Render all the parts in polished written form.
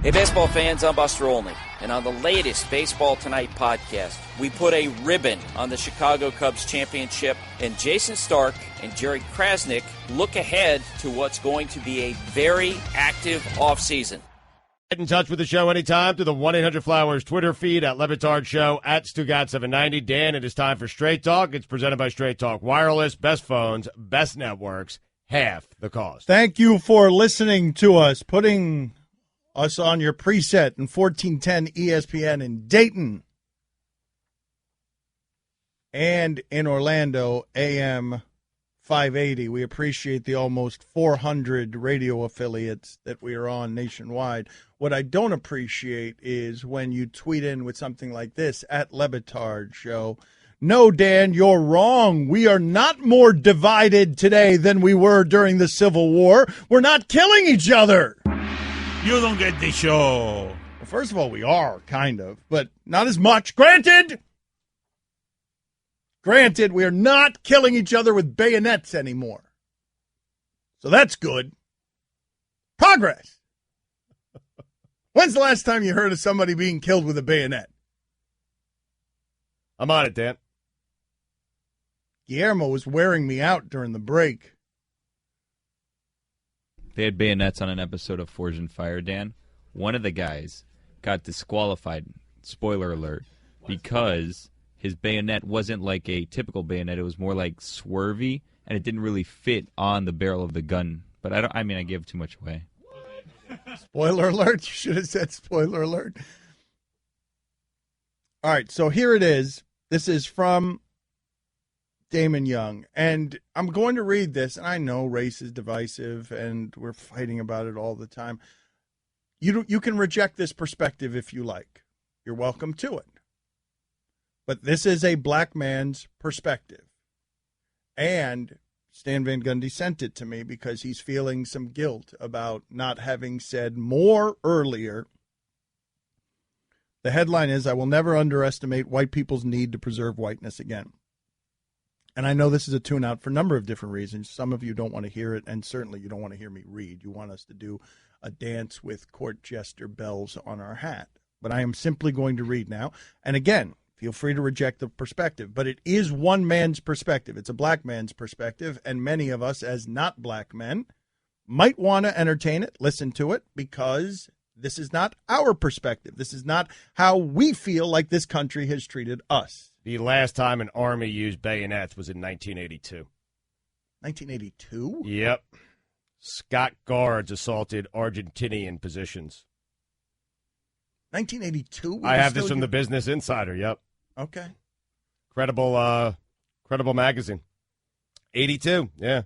Hey, baseball fans, I'm Buster Olney, and on the latest Baseball Tonight podcast, we put a ribbon on the Chicago Cubs championship, and Jason Stark and Jerry Krasnick look ahead to what's going to be a very active offseason. Get in touch with the show anytime through the 1-800-Flowers Twitter feed at Batard Show at Stugotz790. Dan, it is time for Straight Talk. It's presented by Straight Talk Wireless. Best phones, best networks, half the cost. Thank you for listening to us, putting us on your preset in 1410 ESPN in Dayton and in Orlando, AM 580. We appreciate the almost 400 radio affiliates that we are on nationwide. What I don't appreciate is when you tweet in with something like this, at Batard Show. No, Dan, you're wrong. We are not more divided today than we were during the Civil War. We're not killing each other. You don't get the show. Well, first of all, we are, kind of, but not as much. Granted, we are not killing each other with bayonets anymore. So that's good. Progress. When's the last time you heard of somebody being killed with a bayonet? I'm on it, Dan. Guillermo was wearing me out during the break. They had bayonets on an episode of Forge and Fire, Dan. One of the guys got disqualified, spoiler alert, because his bayonet wasn't like a typical bayonet. It was more like swervy, and it didn't really fit on the barrel of the gun. But I gave too much away. Spoiler alert. You should have said spoiler alert. All right, so here it is. This is from Damon Young, and I'm going to read this, and I know race is divisive, and we're fighting about it all the time. You can reject this perspective if you like. You're welcome to it. But this is a black man's perspective, and Stan Van Gundy sent it to me because he's feeling some guilt about not having said more earlier. The headline is, I will never underestimate white people's need to preserve whiteness again. And I know this is a tune-out for a number of different reasons. Some of you don't want to hear it, and certainly you don't want to hear me read. You want us to do a dance with court jester bells on our hat. But I am simply going to read now. And again, feel free to reject the perspective. But it is one man's perspective. It's a black man's perspective, and many of us as not black men might want to entertain it, listen to it, because this is not our perspective. This is not how we feel like this country has treated us. The last time an army used bayonets was in 1982. 1982? Yep. Scott guards assaulted Argentinian positions. 1982? I have this from the Business Insider, yep. Okay. Credible magazine. 82, yeah.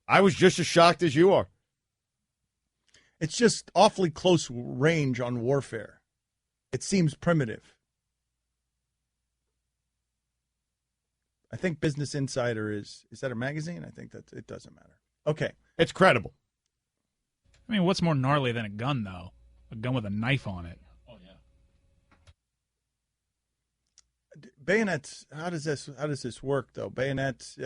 I was just as shocked as you are. It's just awfully close range on warfare. It seems primitive. I think Business Insider is that a magazine? I think that it doesn't matter. Okay. It's credible. I mean, what's more gnarly than a gun, though? A gun with a knife on it. Oh, yeah. Bayonets, how does this work, though? Bayonets,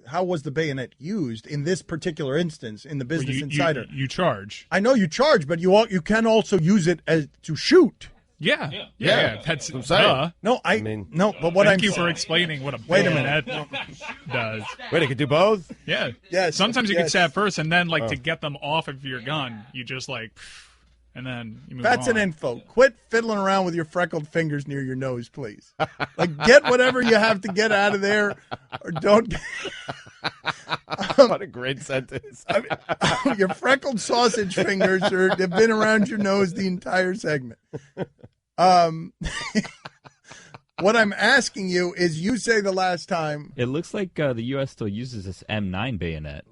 how was the bayonet used in this particular instance in the Business Insider? You charge. I know you charge, but you can also use it to shoot. Yeah. That's what I'm saying. But what Thank you for explaining what a bayonet does. Wait, it could do both? Yeah. Yes. Sometimes you can stab first, and then to get them off of your gun, you just and then you move That's on. an info. Quit fiddling around with your freckled fingers near your nose, please. Get whatever you have to get out of there, or don't. What a great sentence. Your freckled sausage fingers have been around your nose the entire segment. What I'm asking you is, you say the last time. It looks like the U.S. still uses this M9 bayonet.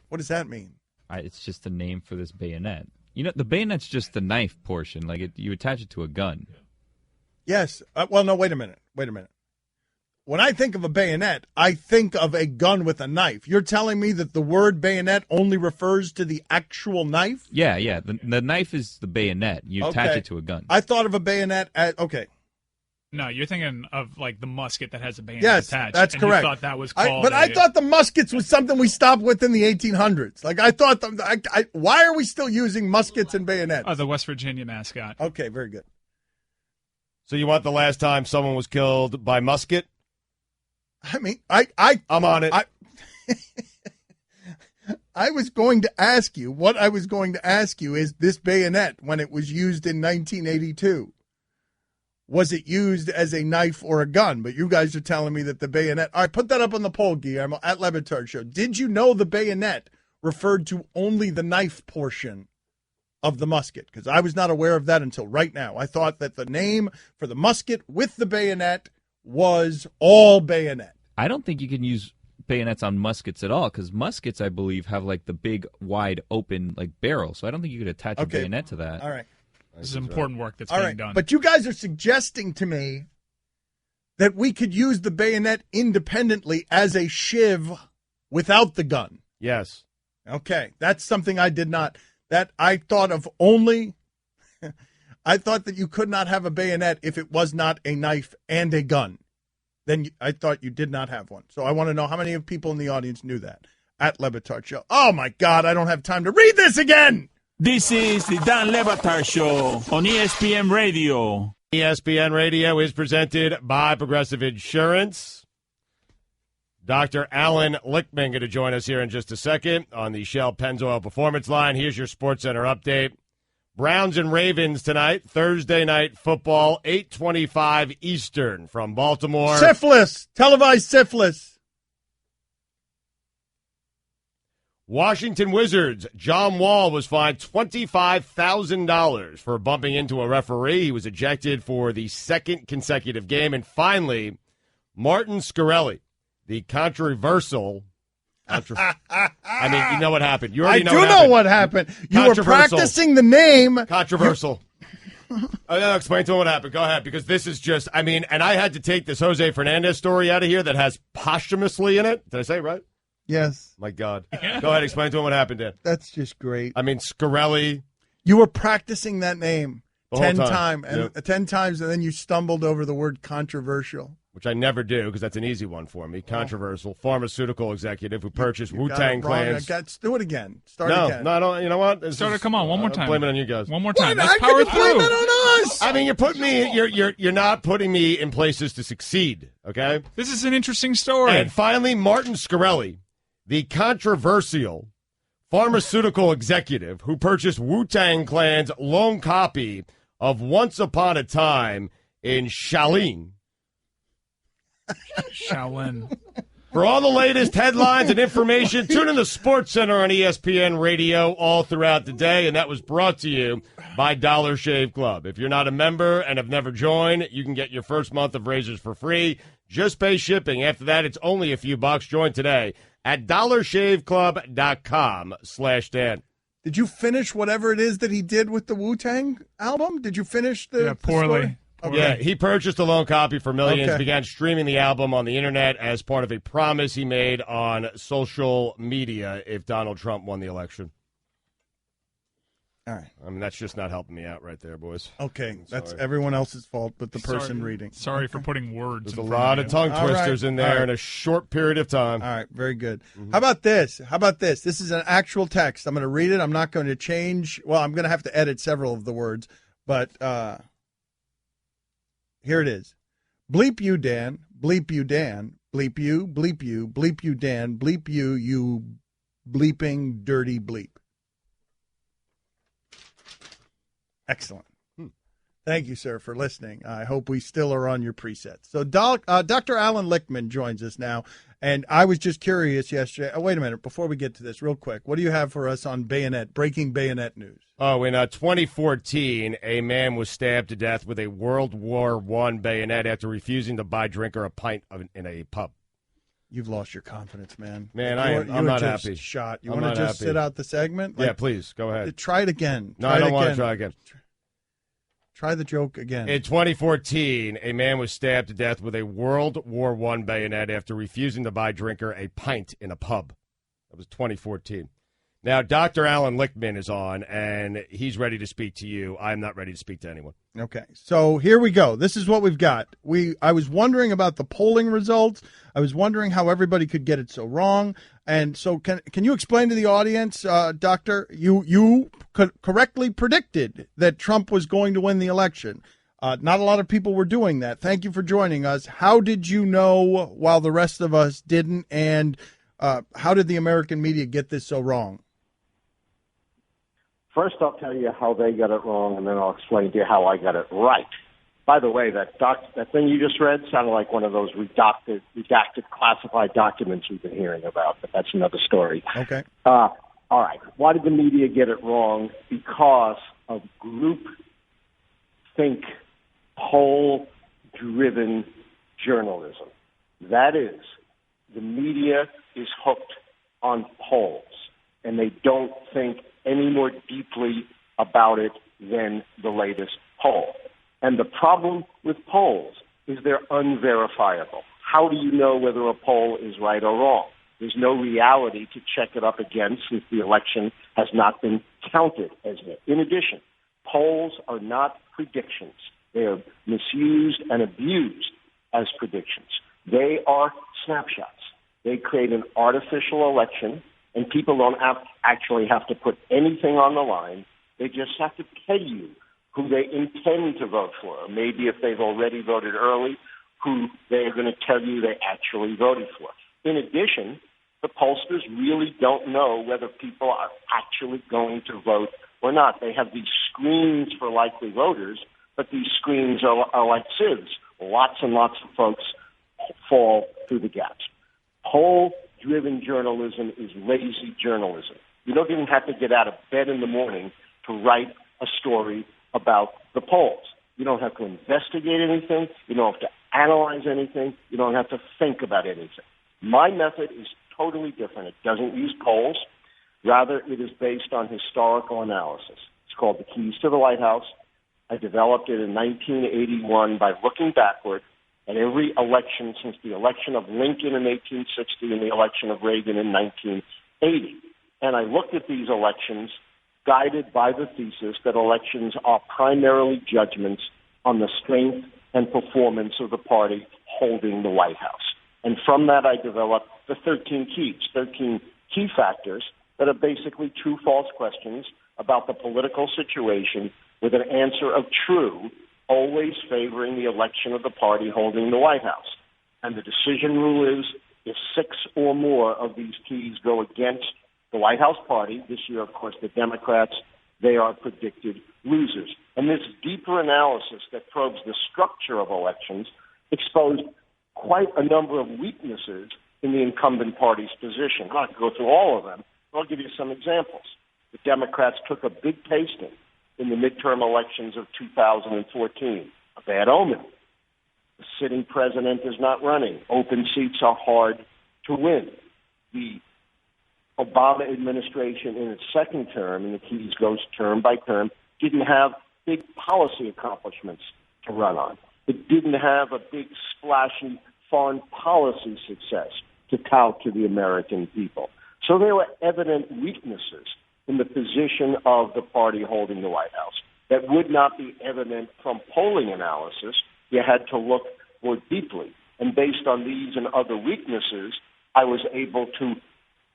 What does that mean? It's just a name for this bayonet. You know, the bayonet's just the knife portion. You attach it to a gun. Yes. Well, no, wait a minute. When I think of a bayonet, I think of a gun with a knife. You're telling me that the word bayonet only refers to the actual knife? Yeah. The knife is the bayonet. You attach it to a gun. I thought of a bayonet as, okay. No, you're thinking of like the musket that has a bayonet Yes, attached. that's and correct. You thought that was called. I thought the muskets was something we stopped with in the 1800s. Like I thought, why are we still using muskets and bayonets? Oh, the West Virginia mascot. Okay, very good. So you want the last time someone was killed by musket? I mean, I'm on it. I was going to ask you, what I was going to ask you is this bayonet, when it was used in 1982, was it used as a knife or a gun? But you guys are telling me that the bayonet. All right, put that up on the poll, Guillermo, at Le Batard Show. Did you know the bayonet referred to only the knife portion of the musket? Because I was not aware of that until right now. I thought that the name for the musket with the bayonet was all bayonet. I don't think you can use bayonets on muskets at all, because muskets, I believe, have like the big, wide open like barrel. So I don't think you could attach a bayonet to that. All right. This is important work that's All being right. done. But you guys are suggesting to me that we could use the bayonet independently as a shiv without the gun. Yes. Okay. That's something I did not, that I thought of only, I thought that you could not have a bayonet if it was not a knife and a gun. Then I thought you did not have one. So I want to know how many of people in the audience knew that at Le Batard Show. Oh, my God. I don't have time to read this again. This is the Dan Le Batard Show on ESPN Radio. ESPN Radio is presented by Progressive Insurance. Dr. Allan Lichtman going to join us here in just a second on the Shell Pennzoil Performance Line. Here's your SportsCenter update. Browns and Ravens tonight, Thursday night football, 8:25 Eastern from Baltimore. Syphilis, televised syphilis. Washington Wizards, John Wall was fined $25,000 for bumping into a referee. He was ejected for the second consecutive game. And finally, Martin Scarelli, the controversial... I mean, you know what happened. You already know what happened. You were practicing the name. Controversial. Explain to him what happened. Go ahead, because this is just, I mean, and I had to take this Jose Fernandez story out of here that has posthumously in it. Did I say it right? Yes. My God. Go ahead, explain to him what happened, Dan. That's just great. I mean, Scarelli. You were practicing that name The 10 whole time. times, 10 times, and then you stumbled over the word controversial. Which I never do, because that's an easy one for me. Controversial pharmaceutical executive who purchased Wu-Tang Clan's. Do it again. Start again. No, I don't. You know what? Come on, one more time. Blame it on you guys. One more time. Why Let's not? power You blame through. it on us. I mean, you're putting me. You're not putting me in places to succeed. Okay. This is an interesting story. And finally, Martin Scarelli, the controversial pharmaceutical executive who purchased Wu-Tang Clan's loan copy of Once Upon a Time in Shaolin. Shaolin. For all the latest headlines and information, tune in to SportsCenter on ESPN Radio all throughout the day, and that was brought to you by Dollar Shave Club. If you're not a member and have never joined, you can get your first month of razors for free. Just pay shipping. After that, it's only a few bucks. Join today at dollarshaveclub.com/Dan. Did you finish whatever it is that he did with the Wu-Tang album? Did you finish the poorly. story? Okay. Yeah, he purchased a loan copy for millions, Okay. began streaming the album on the internet as part of a promise he made on social media if Donald Trump won the election. All right. I mean, that's just not helping me out right there, boys. Okay, that's Sorry. everyone else's fault but the person Sorry. reading. Sorry for putting words There's in a front lot of of you. tongue All twisters right. in there All right. in a short period of time. All right, very good. How about this? This is an actual text. I'm going to read it. I'm not going to change. Well, I'm going to have to edit several of the words, but here it is. Bleep you, Dan. Bleep you, Dan. Bleep you, bleep you, bleep you, Dan. Bleep you, you bleeping dirty bleep. Excellent. Thank you, sir, for listening. I hope we still are on your presets. So Dr. Allan Lichtman joins us now, and I was just curious yesterday. Oh, wait a minute. Before we get to this, real quick, what do you have for us on breaking bayonet news? Oh, in 2014, a man was stabbed to death with a World War I bayonet after refusing to buy drinker a pint in a pub. You've lost your confidence, man. Man, I'm not just happy. Shot. You I'm want to not just happy. sit out the segment? Yeah, please, go ahead. Try it again. No, I don't want to try again. Try the joke again. In 2014, a man was stabbed to death with a World War I bayonet after refusing to buy drinker a pint in a pub. That was 2014. Now, Dr. Allan Lichtman is on, and he's ready to speak to you. I'm not ready to speak to anyone. Okay, so here we go. This is what we've got. I was wondering about the polling results. I was wondering how everybody could get it so wrong. And so can you explain to the audience, Doctor, you correctly predicted that Trump was going to win the election. Not a lot of people were doing that. Thank you for joining us. How did you know while the rest of us didn't? And how did the American media get this so wrong? First, I'll tell you how they got it wrong, and then I'll explain to you how I got it right. By the way, that thing you just read sounded like one of those redacted classified documents we've been hearing about, but that's another story. Okay. All right. Why did the media get it wrong? Because of groupthink, poll-driven journalism. That is, the media is hooked on polls, and they don't think any more deeply about it than the latest poll. And the problem with polls is they're unverifiable. How do you know whether a poll is right or wrong? There's no reality to check it up against since the election has not been counted as yet. In addition, polls are not predictions. They are misused and abused as predictions. They are snapshots. They create an artificial election, and people don't actually have to put anything on the line. They just have to tell you who they intend to vote for, or maybe if they've already voted early, who they're going to tell you they actually voted for. In addition, the pollsters really don't know whether people are actually going to vote or not. They have these screens for likely voters, but these screens are like sieves. Lots and lots of folks fall through the gaps. Poll-driven journalism is lazy journalism. You don't even have to get out of bed in the morning to write a story about the polls. You don't have to investigate anything. You don't have to analyze anything. You don't have to think about anything. My method is totally different. It doesn't use polls. Rather, it is based on historical analysis. It's called The Keys to the White House. I developed it in 1981 by looking backward at every election since the election of Lincoln in 1860 and the election of Reagan in 1980. And I looked at these elections guided by the thesis that elections are primarily judgments on the strength and performance of the party holding the White House. And from that, I developed the 13 keys, 13 key factors that are basically true-false questions about the political situation with an answer of true, always favoring the election of the party holding the White House. And the decision rule is if 6 or more of these keys go against the White House party, this year, of course, the Democrats, they are predicted losers. And this deeper analysis that probes the structure of elections exposed quite a number of weaknesses in the incumbent party's position. I'm not going to go through all of them, but I'll give you some examples. The Democrats took a big pasting in the midterm elections of 2014, a bad omen. The sitting president is not running. Open seats are hard to win. The Obama administration in its second term, and the keys goes term by term, didn't have big policy accomplishments to run on. It didn't have a big splashy foreign policy success to tout to the American people. So there were evident weaknesses in the position of the party holding the White House that would not be evident from polling analysis. You had to look more deeply. And based on these and other weaknesses, I was able to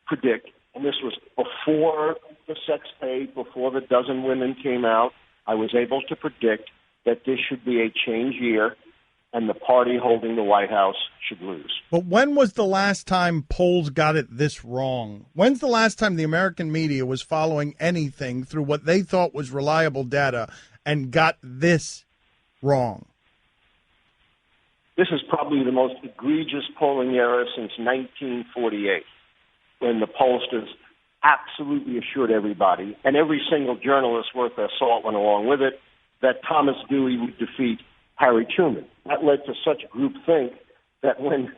predict, and this was before the sex tape, before the dozen women came out, I was able to predict that this should be a change year and the party holding the White House should lose. But when was the last time polls got it this wrong? When's the last time the American media was following anything through what they thought was reliable data and got this wrong? This is probably the most egregious polling error since 1948, when the pollsters absolutely assured everybody, and every single journalist worth their salt went along with it, that Thomas Dewey would defeat Harry Truman. That led to such groupthink that when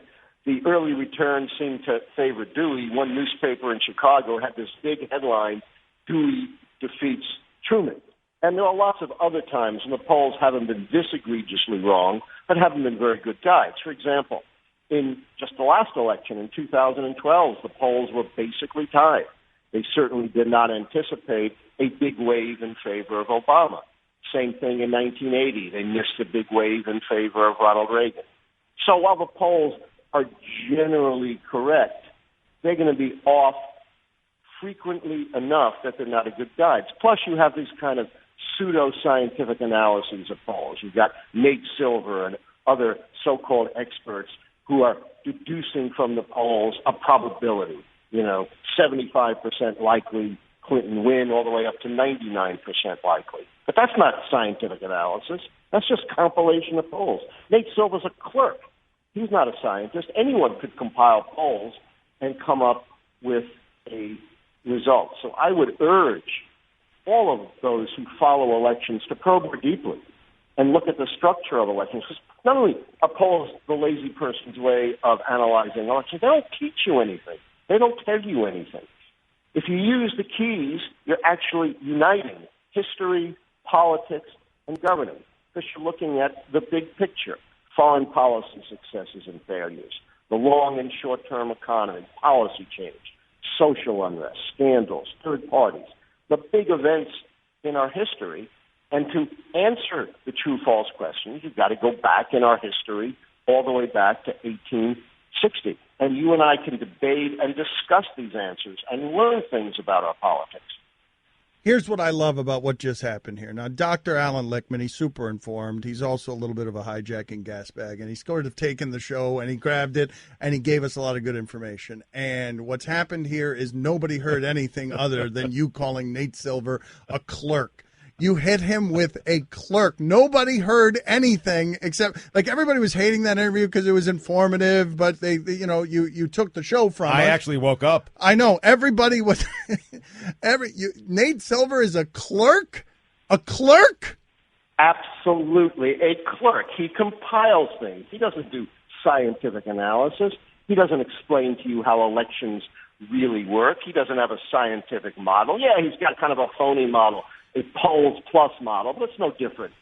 the early returns seemed to favor Dewey, one newspaper in Chicago had this big headline, Dewey defeats Truman. And there are lots of other times when the polls haven't been this egregiously wrong, but haven't been very good guides. For example, in just the last election in 2012, the polls were basically tied. They certainly did not anticipate a big wave in favor of Obama. Same thing in 1980. They missed a big wave in favor of Ronald Reagan. So while the polls are generally correct, they're going to be off frequently enough that they're not a good guide. Plus, you have these kind of pseudo-scientific analyses of polls. You've got Nate Silver and other so-called experts who are deducing from the polls a probability, 75% likely Clinton win all the way up to 99% likely. But that's not scientific analysis. That's just compilation of polls. Nate Silver's a clerk. He's not a scientist. Anyone could compile polls and come up with a result. So I would urge all of those who follow elections to probe more deeply and look at the structure of elections. Because not only are polls the lazy person's way of analyzing elections, they don't teach you anything. They don't tell you anything. If you use the keys, you're actually uniting history, politics, and governance, because you're looking at the big picture, foreign policy successes and failures, the long and short-term economy, policy change, social unrest, scandals, third parties, the big events in our history. And to answer the true-false questions, you've got to go back in our history all the way back to 1860. And you and I can debate and discuss these answers and learn things about our politics. Here's what I love about what just happened here. Now, Dr. Allan Lichtman, he's super informed. He's also a little bit of a hijacking gas bag, and he's sort of taken the show, and he grabbed it, and he gave us a lot of good information. And what's happened here is nobody heard anything other than you calling Nate Silver a clerk. You hit him with a clerk. Nobody heard anything except, like, everybody was hating that interview because it was informative, but you took the show from us. I actually woke up. I know. Everybody was, Nate Silver is a clerk? A clerk? Absolutely. A clerk. He compiles things. He doesn't do scientific analysis. He doesn't explain to you how elections really work. He doesn't have a scientific model. Yeah, he's got kind of a phony model, a polls plus model, but it's no different,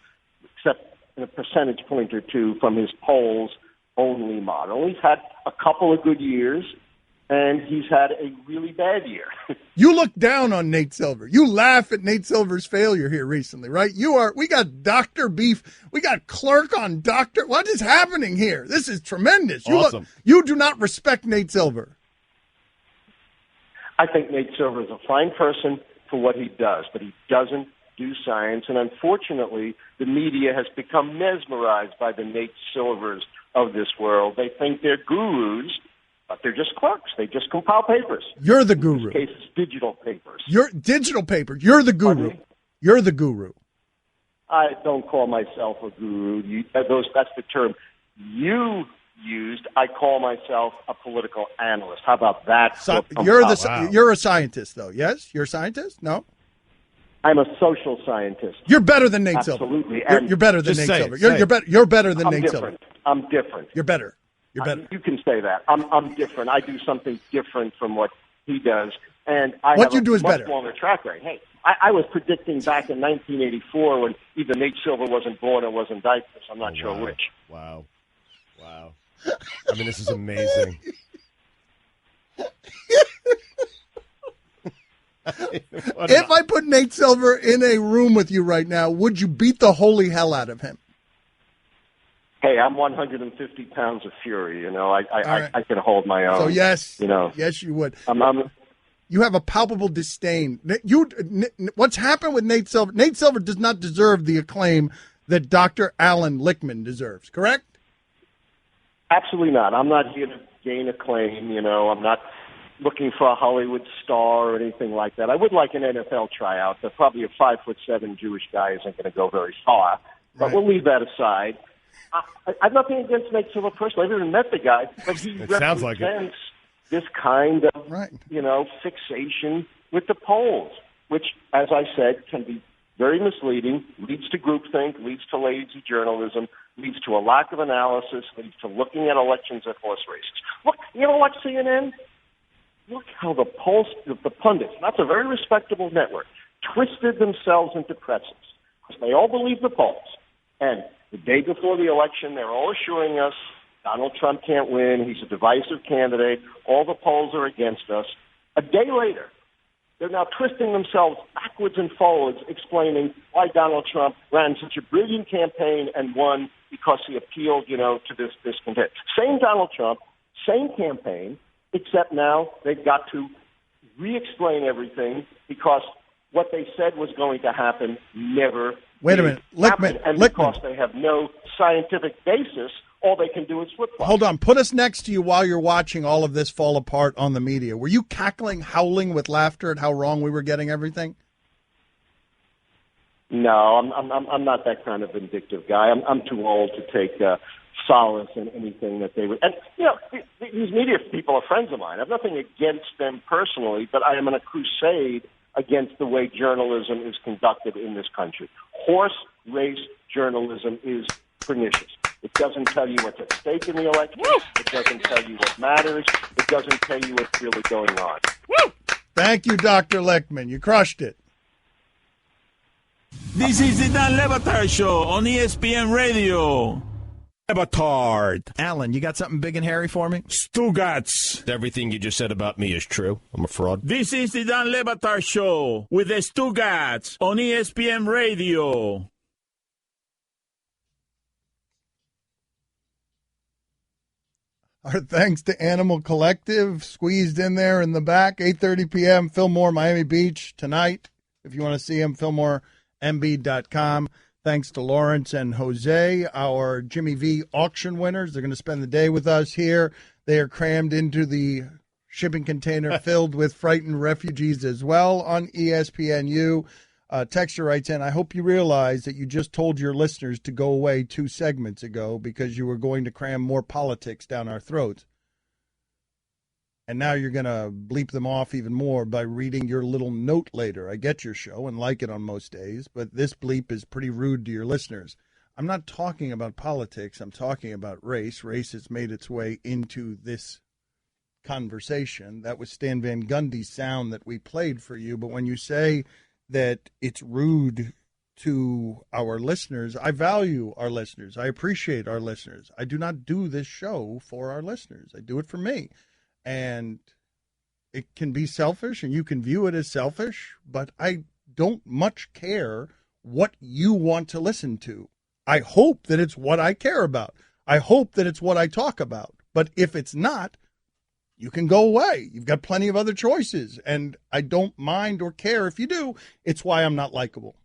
except in a percentage point or two from his polls only model. He's had a couple of good years, and he's had a really bad year. You look down on Nate Silver. You laugh at Nate Silver's failure here recently, right? We got doctor beef. We got clerk on doctor. What is happening here? This is tremendous. Awesome. You do not respect Nate Silver. I think Nate Silver is a fine person for what he does, but he doesn't do science. And unfortunately, the media has become mesmerized by the Nate Silvers of this world. They think they're gurus, but they're just clerks. They just compile papers. You're the guru. In this case, it's digital papers. You're digital paper. You're the guru. You're the guru. I don't call myself a guru. That's the term you used. I call myself a political analyst. How about that? You're a scientist, though. Yes, you're a scientist. No, I'm a social scientist. You're better than Nate Absolutely. Silver. You're better than Nate Silver. You're better than Nate Silver. I'm different. You're better. You're better. You can say that. I'm different. I do something different from what he does, and I what have you do a is much better. longer track record. Hey, I was predicting back in 1984 when either Nate Silver wasn't born or was in diapers. I'm not sure which. Wow. I mean, this is amazing. If I put Nate Silver in a room with you right now, would you beat the holy hell out of him? Hey, I'm 150 pounds of fury. I can hold my own. So yes, yes, you would. You have a palpable disdain. What's happened with Nate Silver? Nate Silver does not deserve the acclaim that Dr. Allan Lichtman deserves. Correct? Absolutely not. I'm not here to gain acclaim. I'm not looking for a Hollywood star or anything like that. I would like an NFL tryout, but probably a 5'7" Jewish guy isn't going to go very far. But we'll leave that aside. I've nothing against Nate Silver personally. I've even met the guy, but he represents this kind of, fixation with the polls, which, as I said, can be very misleading, leads to groupthink, leads to lazy journalism, leads to a lack of analysis, leads to looking at elections at horse races. Look, you ever watch CNN? Look how the pundits, that's a very respectable network, twisted themselves into pretzels. Because they all believe the polls. And the day before the election, they're all assuring us Donald Trump can't win, he's a divisive candidate, all the polls are against us. A day later, They're now twisting themselves backwards and forwards, explaining why Donald Trump ran such a brilliant campaign and won because he appealed, to this content. Same Donald Trump, same campaign, except now they've got to re-explain everything because what they said was going to happen never Wait a minute. Lichtman. And because they have no scientific basis, all they can do is flip-flop. Hold on. Put us next to you while you're watching all of this fall apart on the media. Were you cackling, howling with laughter at how wrong we were getting everything? No, I'm not that kind of vindictive guy. I'm too old to take solace in anything that they would. And, these media people are friends of mine. I have nothing against them personally, but I am in a crusade against the way journalism is conducted in this country. Horse race journalism is pernicious. It doesn't tell you what's at stake in the election. It doesn't tell you what matters. It doesn't tell you what's really going on. Thank you, Dr. Lichtman. You crushed it. This is the Dan Le Batard Show on ESPN Radio. Batard. Allan, you got something big and hairy for me? Stugotz. Everything you just said about me is true. I'm a fraud. This is the Dan Le Batard Show with the Stugotz on ESPN Radio. Our thanks to Animal Collective, squeezed in there in the back, 8:30 p.m., Fillmore, Miami Beach, tonight. If you want to see him, FillmoreMB.com. Thanks to Lawrence and Jose, our Jimmy V auction winners. They're going to spend the day with us here. They are crammed into the shipping container filled with frightened refugees as well on ESPNU. Texter writes in, I hope you realize that you just told your listeners to go away 2 segments ago because you were going to cram more politics down our throats. And now you're going to bleep them off even more by reading your little note later. I get your show and like it on most days, but this bleep is pretty rude to your listeners. I'm not talking about politics. I'm talking about race. Race has made its way into this conversation. That was Stan Van Gundy's sound that we played for you. But when you say that it's rude to our listeners, I value our listeners. I appreciate our listeners. I do not do this show for our listeners. I do it for me. And it can be selfish, and you can view it as selfish, but I don't much care what you want to listen to. I hope that it's what I care about. I hope that it's what I talk about. But if it's not, you can go away. You've got plenty of other choices, and I don't mind or care if you do. It's why I'm not likable.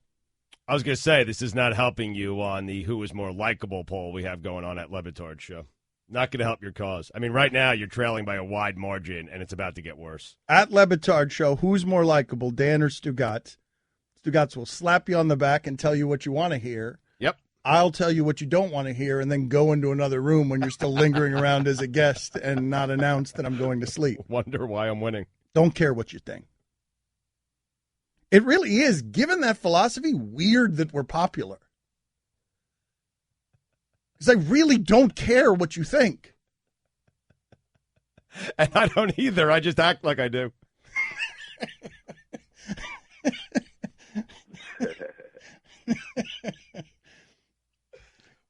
I was going to say, this is not helping you on the who is more likable poll we have going on at Le Batard Show. Not going to help your cause. I mean, right now you're trailing by a wide margin, and it's about to get worse. At Le Batard Show, who's more likable, Dan or Stugotz? Stugotz will slap you on the back and tell you what you want to hear. Yep. I'll tell you what you don't want to hear and then go into another room when you're still lingering around as a guest and not announce that I'm going to sleep. Wonder why I'm winning. Don't care what you think. It really is, given that philosophy, weird that we're popular. Because I really don't care what you think. And I don't either. I just act like I do.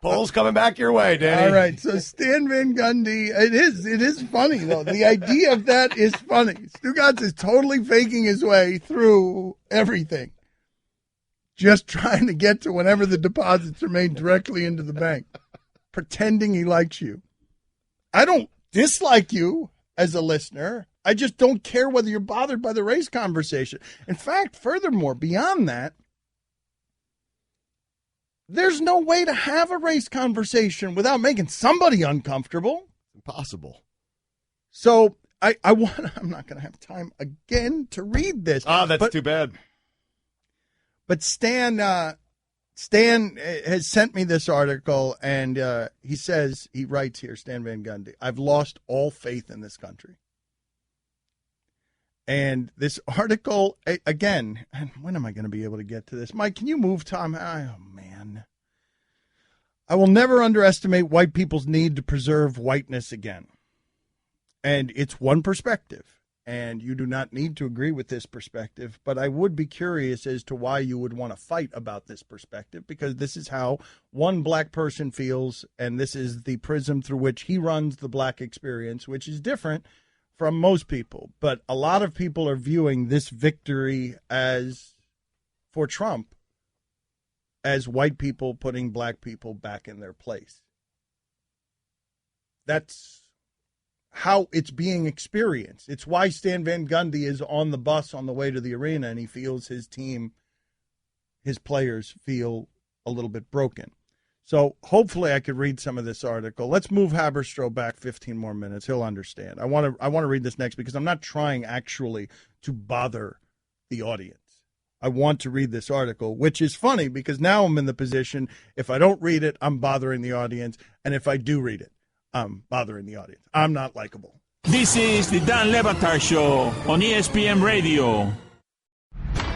Poll's coming back your way, Danny. All right, so Stan Van Gundy, it is funny, though. The idea of that is funny. Stugotz is totally faking his way through everything. Just trying to get to whenever the deposits are made directly into the bank. Pretending he likes you. I don't dislike you as a listener. I just don't care whether you're bothered by the race conversation. In fact, furthermore, beyond that, there's no way to have a race conversation without making somebody uncomfortable. Impossible. So I'm not going to have time again to read this. That's too bad. But Stan has sent me this article, and he writes here, Stan Van Gundy, I've lost all faith in this country. And this article, again, and when am I going to be able to get to this? Mike, can you move, Tom? Oh, man. I will never underestimate white people's need to preserve whiteness again. And it's one perspective, and you do not need to agree with this perspective, but I would be curious as to why you would want to fight about this perspective, because this is how one black person feels, and this is the prism through which he runs the black experience, which is different from most people, but a lot of people are viewing this victory for Trump as white people putting black people back in their place. That's how it's being experienced. It's why Stan Van Gundy is on the bus on the way to the arena, and he feels his team, his players feel a little bit broken. So hopefully I could read some of this article. Let's move Haberstroh back 15 more minutes. He'll understand. I want to read this next because I'm not trying actually to bother the audience. I want to read this article, which is funny because now I'm in the position, if I don't read it, I'm bothering the audience. And if I do read it, I'm bothering the audience. I'm not likable. This is the Dan Le Batard Show on ESPN Radio.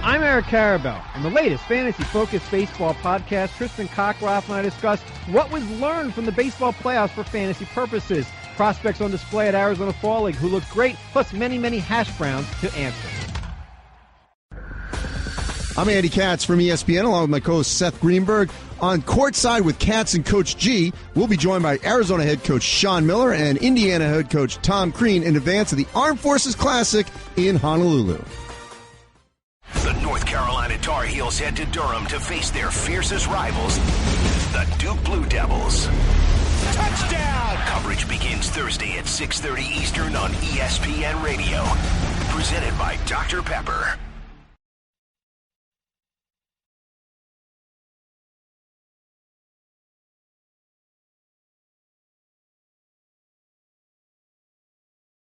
I'm Eric Carabell. In the latest fantasy-focused baseball podcast, Tristan Cockroft and I discuss what was learned from the baseball playoffs for fantasy purposes, prospects on display at Arizona Fall League who look great, plus many, many hash browns to answer. I'm Andy Katz from ESPN, along with my co-host Seth Greenberg. On Courtside with Katz and Coach G, we'll be joined by Arizona head coach Sean Miller and Indiana head coach Tom Crean in advance of the Armed Forces Classic in Honolulu. The North Carolina Tar Heels head to Durham to face their fiercest rivals, the Duke Blue Devils. Touchdown! Coverage begins Thursday at 6:30 Eastern on ESPN Radio. Presented by Dr. Pepper.